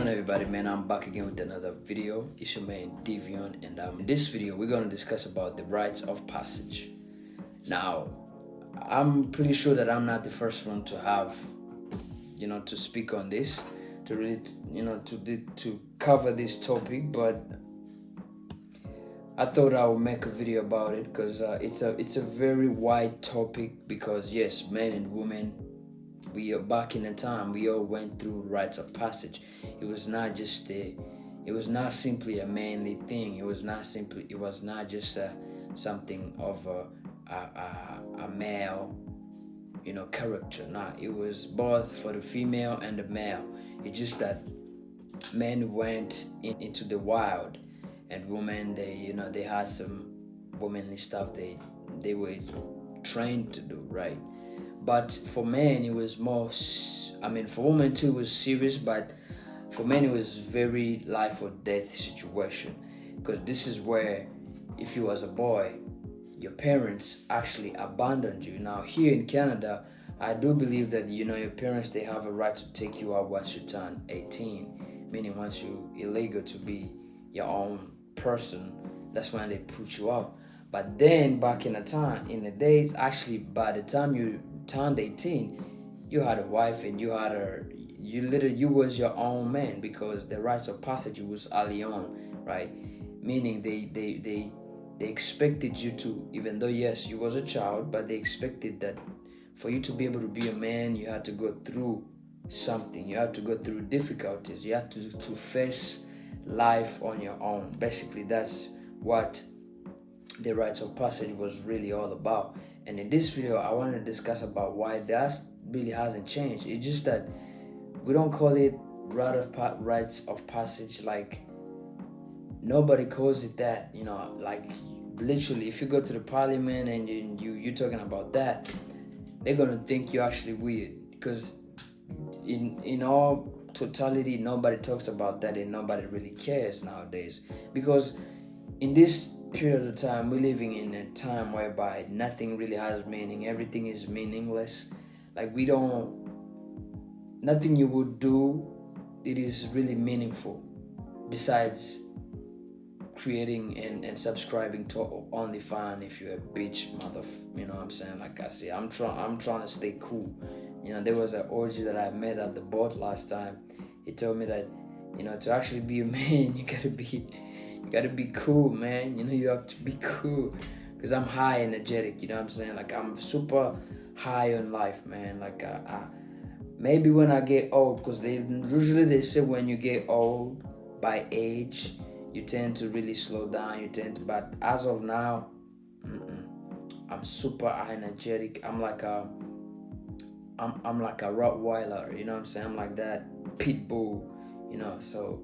on, everybody, man? I'm back again with another video. It's your man Devion, and in this video we're going to discuss about the rites of passage. Now, I'm pretty sure that I'm not the first one to have, to speak on this, to really, to cover this topic, but I thought I would make a video about it because it's a very wide topic. Because yes, men and women, we are back in a time we all went through rites of passage. It was not simply a manly thing. It was not just something of a male, character. Nah, it was both for the female and the male. It's just that men went into the wild, and women, they had some womanly stuff they were trained to do, right? But for men, it was more, for women too, it was serious, but for men, it was very life or death situation. Because this is where, if you was a boy, your parents actually abandoned you. Now, here in Canada, I do believe that, your parents, they have a right to take you out once you turn 18, meaning once you're illegal to be your own person, that's when they put you out. But then, back in the days, actually, by the time you turned 18, you had a wife and you was your own man, because the rites of passage was early on, right? Meaning they expected you to, even though yes, you was a child, but they expected that for you to be able to be a man, you had to go through something. You had to go through difficulties. You had to face life on your own. Basically, that's what the rites of passage was really all about. And in this video, I want to discuss about why that really hasn't changed. It's just that we don't call it rites of passage. Like, nobody calls it that. Like, literally, if you go to the parliament and you're talking about that, they're gonna think you're actually weird, because in all totality, nobody talks about that and nobody really cares nowadays. Because in this period of time, we're living in a time whereby nothing really has meaning. Everything is meaningless. Like, nothing you would do, it is really meaningful, besides creating and subscribing to OnlyFans if you're a bitch mother. You know what I'm saying? Like I say, I'm trying to stay cool. There was an orgy that I met at the boat last time. He told me that, to actually be a man, you gotta be cool, man. You have to be cool, because I'm high energetic. You know what I'm saying? Like, I'm super high on life, man. Like, maybe when I get old, because usually they say when you get old by age, you tend to really slow down. But as of now, I'm super energetic. I'm like a Rottweiler. You know what I'm saying? I'm like that pit bull. So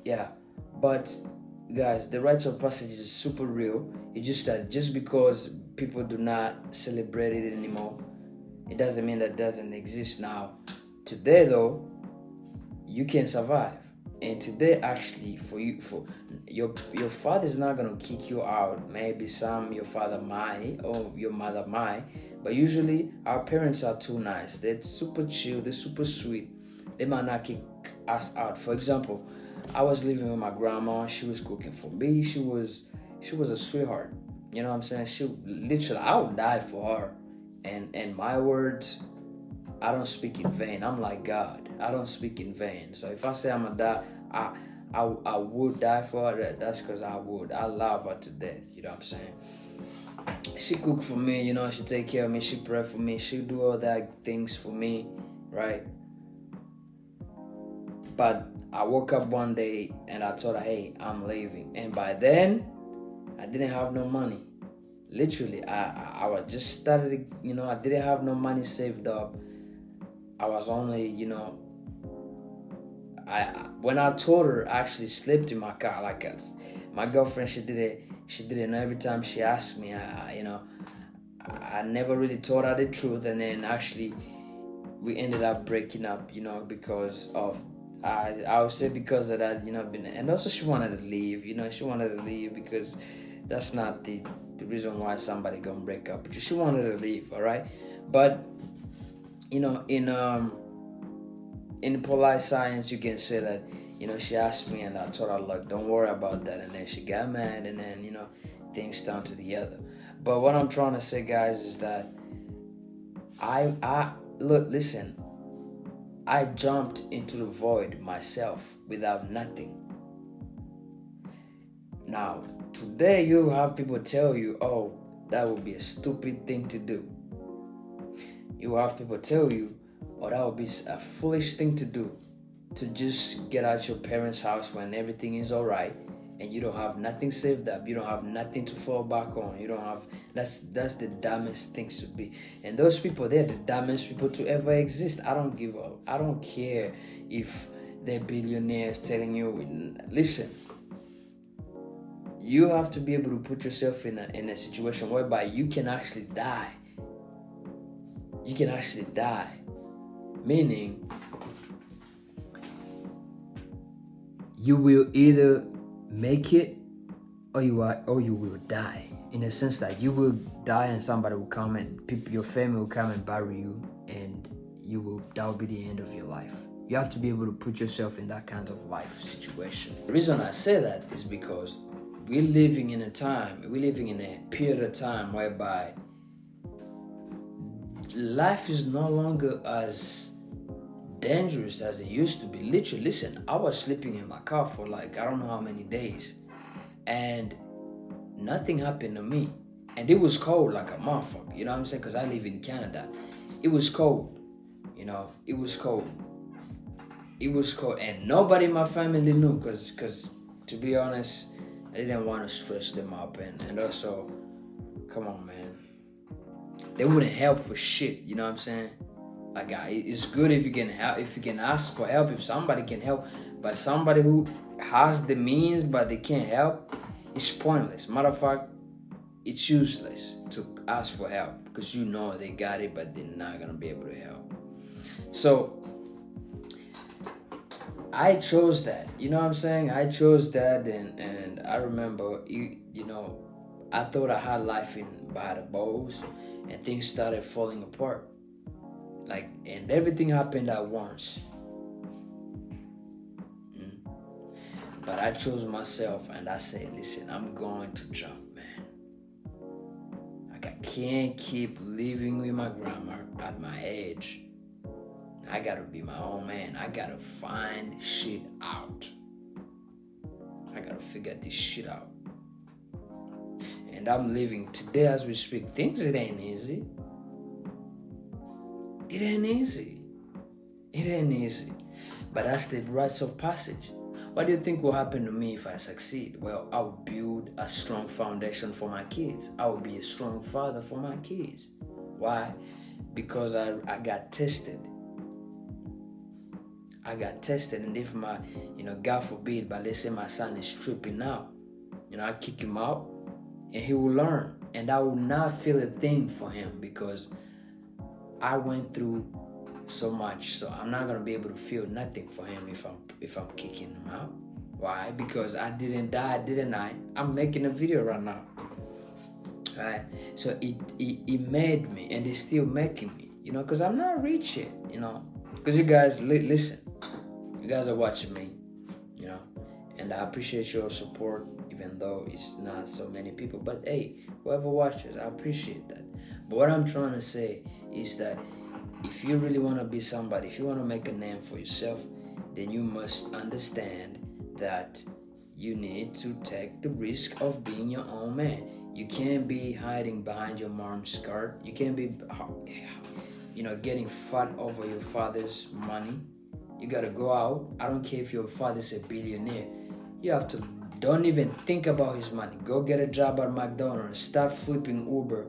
yeah, but guys, the rites of passage is super real. It's just that just because people do not celebrate it anymore, it doesn't mean that it doesn't exist now. Today, though, you can survive. And today, actually, for your father's not gonna kick you out. Maybe your father might, or your mother might, but usually our parents are too nice. They're super chill. They're super sweet. They might not kick us out. For example, I was living with my grandma. She was cooking for me. She was a sweetheart. You know what I'm saying? She literally, I would die for her. And my words, I don't speak in vain. I'm like God. I don't speak in vain. So if I say I'm gonna die, I would die for her. That's because I would. I love her to death. You know what I'm saying? She cook for me. She take care of me. She pray for me. She do all that things for me, right? But I woke up one day and I told her, hey, I'm leaving. And by then, I didn't have no money. Literally, I was just started, I didn't have no money saved up. I was only, when I told her, I actually slept in my car. Like, my girlfriend, she didn't know. Every time she asked me, I never really told her the truth. And then actually, we ended up breaking up, because of, I would say because of that, and also she wanted to leave. She wanted to leave because that's not the reason why somebody gonna break up. But she wanted to leave, all right. But in in polite science, you can say that, she asked me and I told her, look, don't worry about that. And then she got mad and then, things turned to the other. But what I'm trying to say, guys, is that listen, I jumped into the void myself without nothing. Now, today you have people tell you, oh, that would be a stupid thing to do. You have people tell you, oh, that would be a foolish thing to do, to just get out your parents' house when everything is all right and you don't have nothing saved up, you don't have nothing to fall back on, you don't have, that's the dumbest things to be. And those people, they're the dumbest people to ever exist. I don't give up. I don't care if they're billionaires telling you, listen, you have to be able to put yourself in a situation whereby you can actually die. You can actually die. Meaning, you will either make it or you will die. In a sense that you will die and somebody will come and your family will come and bury you, and that will be the end of your life. You have to be able to put yourself in that kind of life situation. The reason I say that is because we're living in a period of time whereby life is no longer as dangerous as it used to be. Literally, listen, I was sleeping in my car for like, I don't know how many days, and nothing happened to me. And it was cold like a motherfucker, you know what I'm saying? Because I live in Canada. It was cold, it was cold. It was cold, and nobody in my family knew, because to be honest, I didn't want to stress them up, and also, come on, man, they wouldn't help for shit. You know what I'm saying? Like, it's good if you can help, if you can ask for help, if somebody can help, but somebody who has the means but they can't help, it's pointless. Matter of fact, it's useless to ask for help, because they got it, but they're not gonna be able to help. So I chose that, you know what I'm saying? I chose that, and I remember, I thought I had life by the balls, and things started falling apart. And everything happened at once. But I chose myself, and I said, listen, I'm going to jump, man. Like, I can't keep living with my grandma at my age. I gotta be my own man. I gotta find shit out. I gotta figure this shit out. And I'm living today as we speak. It ain't easy. It ain't easy. But that's the rites of passage. What do you think will happen to me if I succeed? Well, I will build a strong foundation for my kids. I will be a strong father for my kids. Why? Because I got tested. And if my, God forbid, but let's say my son is tripping out, I kick him out and he will learn. And I will not feel a thing for him, because I went through so much. So I'm not going to be able to feel nothing for him if I'm kicking him out. Why? Because I didn't die, didn't I? I'm making a video right now. Right? So it made me, and it's still making me, because I'm not rich yet, because you guys, listen, you guys are watching me, and I appreciate your support, even though it's not so many people. But hey, whoever watches, I appreciate that. But what I'm trying to say is that if you really want to be somebody, if you want to make a name for yourself, then you must understand that you need to take the risk of being your own man. You can't be hiding behind your mom's skirt. You can't be, getting fat over your father's money. You gotta go out. I don't care if your father's a billionaire. You have to, don't even think about his money. Go get a job at McDonald's. Start flipping Uber.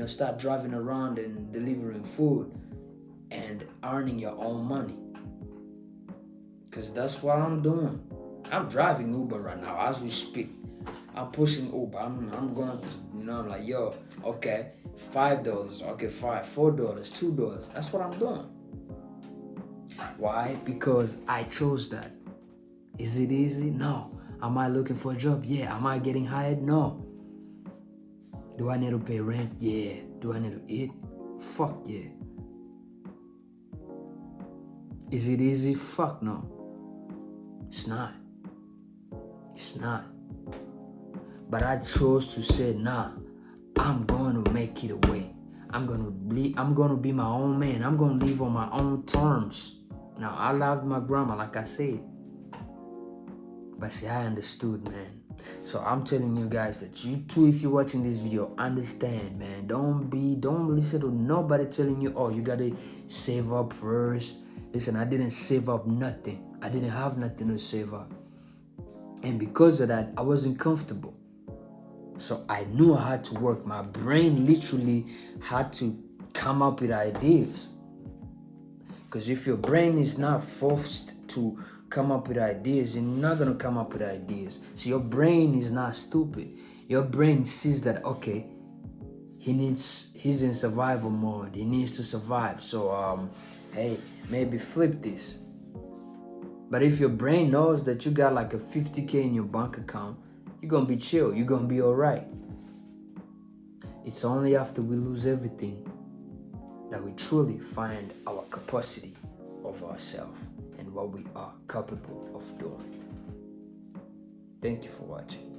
Start driving around and delivering food and earning your own money. Because that's what I'm doing. I'm driving Uber right now as we speak. I'm pushing Uber. I'm going to, I'm like, yo, okay, $5, okay, $4, $2. That's what I'm doing. Why? Because I chose that. Is it easy? No. Am I looking for a job? Yeah. Am I getting hired? No. Do I need to pay rent? Yeah. Do I need to eat? Fuck yeah. Is it easy? Fuck no. It's not. It's not. But I chose to say, nah, I'm going to make it away. I'm gonna be my own man. I'm gonna live on my own terms. Now, I loved my grandma, like I said. But see, I understood, man. So I'm telling you guys that you too, if you're watching this video, understand, man. Don't listen to nobody telling you, oh, you gotta save up first. Listen, I didn't save up nothing. I didn't have nothing to save up. And because of that, I wasn't comfortable. So I knew I had to work. My brain literally had to come up with ideas. Because if your brain is not forced to come up with ideas, you're not going to come up with ideas. So your brain is not stupid. Your brain sees that, okay, he's in survival mode. He needs to survive. So, hey, maybe flip this. But if your brain knows that you got like a 50K in your bank account, you're going to be chill. You're going to be all right. It's only after we lose everything that we truly find our capacity of ourselves and what we are capable of doing. Thank you for watching.